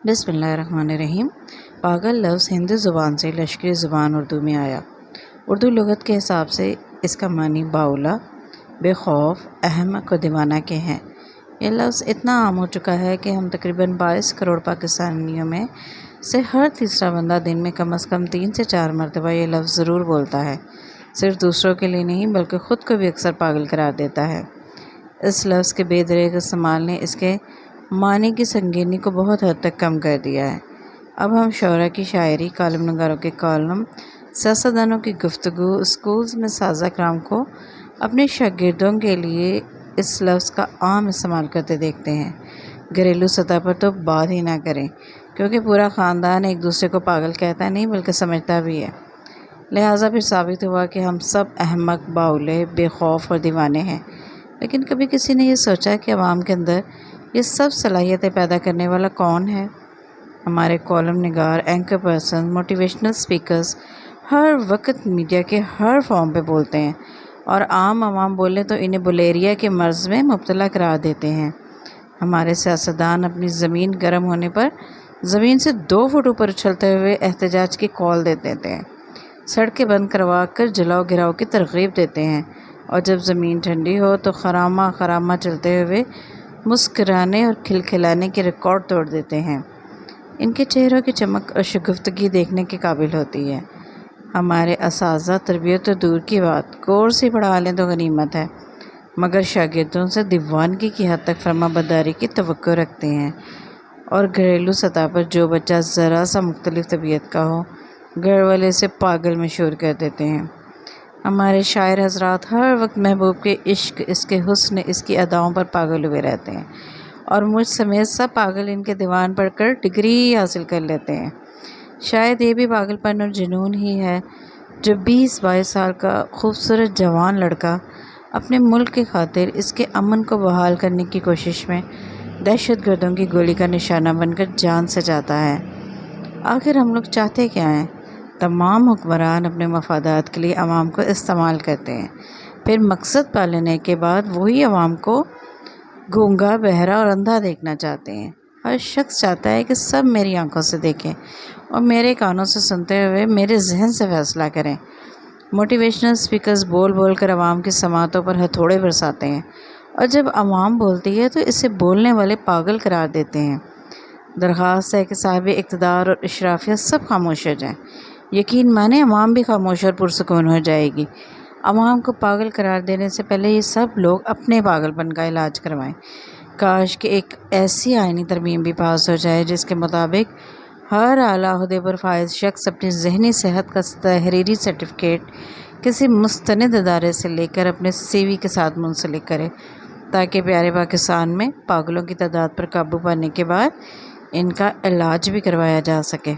बिस्मिल्लाहिर्रहमानिर्रहीम। पागल लफ्ज़ हिंदी ज़ुबान से लश्करी ज़ुबान उर्दू में आया। उर्दू लुगत के हिसाब से इसका मानी बाउला, बेखौफ, अहमक और दीवाना के हैं। यह लफ्ज़ इतना आम हो चुका है कि हम तकरीबन 22 करोड़ पाकिस्तानियों में से हर तीसरा बंदा दिन में कम से कम 3 से 4 मरतबा ये लफ्ज़ ज़रूर बोलता है। सिर्फ दूसरों के लिए नहीं बल्कि ख़ुद को भी अक्सर पागल करार देता है। इस लफ्ज़ के बेदरेग इस्तेमाल ने इसके मानी की संगीनी को बहुत हद तक कम कर दिया है। अब हम शोरा की शायरी, कॉलम नगारों के कॉलम, सियासतदानों की गुफ्तगू, स्कूल्स में साज़ा कराम को अपने शागिर्दों के लिए इस लफ्ज़ का आम इस्तेमाल करते देखते हैं। घरेलू सतह पर तो बात ही ना करें, क्योंकि पूरा ख़ानदान एक दूसरे को पागल कहता नहीं बल्कि समझता भी है। लिहाजा फिर साबित हुआ कि हम सब अहमक, बाउले, बेखौफ और दीवाने हैं। लेकिन कभी किसी ने यह सोचा कि अवाम के अंदर ये सब सलाहियतें पैदा करने वाला कौन है? हमारे कॉलम निगार, एंकर पर्सन, मोटिवेशनल स्पीकर्स हर वक्त मीडिया के हर फॉर्म पे बोलते हैं और आम आवाम बोले तो इन्हें बुलेरिया के मर्ज़ में मुब्तला करार देते हैं। हमारे सियासतदान अपनी ज़मीन गर्म होने पर ज़मीन से 2 फुट ऊपर उछलते हुए एहतजाज की कॉल दे देते हैं, सड़कें बंद करवा कर जलाओ गिराओ की तरगीब देते हैं, और जब ज़मीन ठंडी हो तो खरामा खरामा चलते हुए मुस्कराने और खिलखिलाने के रिकॉर्ड तोड़ देते हैं। इनके चेहरों की चमक और शगुफ्तगी देखने के काबिल होती है। हमारे असातिज़ा तरबियत तो दूर की बात, कोर्स ही पढ़ा लें तो गनीमत है, मगर शागिर्दों से दीवानगी की हद तक फरमाबरदारी की तवक्को रखते हैं। और घरेलू सतह पर जो बच्चा ज़रा सा मुख्तलिफ तबीयत का हो, घर वाले से पागल मशहूर कर देते हैं। हमारे शायर हज़रात हर वक्त महबूब के इश्क, इसके हुस्न, इसकी अदाओं पर पागल हुए रहते हैं, और मुझ समेत सब पागल इनके दीवान पढ़कर डिग्री हासिल कर लेते हैं। शायद ये भी पागलपन और जुनून ही है जो 20-22 साल का खूबसूरत जवान लड़का अपने मुल्क की खातिर इसके अमन को बहाल करने की कोशिश में दहशतगर्दों की गोली का निशाना बनकर जान से जाता है। आखिर हम लोग चाहते क्या हैं? तमाम हुक्मरान अपने मफादात के लिए अवाम को इस्तेमाल करते हैं, फिर मकसद पा लेने के बाद वही अवाम को गूंगा, बहरा और अंधा देखना चाहते हैं। हर शख्स चाहता है कि सब मेरी आंखों से देखें और मेरे कानों से सुनते हुए मेरे जहन से फैसला करें। मोटिवेशनल स्पीकर्स बोल बोल कर अवाम की समातों पर हथौड़े बरसाते हैं, और जब अवाम बोलती है तो इसे बोलने वाले पागल करार देते हैं। दरख्वास्त है कि साहिब इक़्तिदार और इशराफिया सब खामोश हो जाएं। यकीन माने अवाम भी खामोश और पुरसुकून हो जाएगी। अवाम को पागल करार देने से पहले ये सब लोग अपने पागलपन का इलाज करवाएं। काश कि एक ऐसी आईनी तरमीम भी पास हो जाए जिसके मुताबिक हर आला ओहदे पर फाइज शख्स अपनी ज़हनी सेहत का तहरीरी सर्टिफिकेट किसी मुस्तनिद इदारे से लेकर अपने CV के साथ मुंसलिक करे, ताकि प्यारे पाकिस्तान में पागलों की तादाद पर काबू पाने के बाद इनका इलाज भी करवाया जा सके।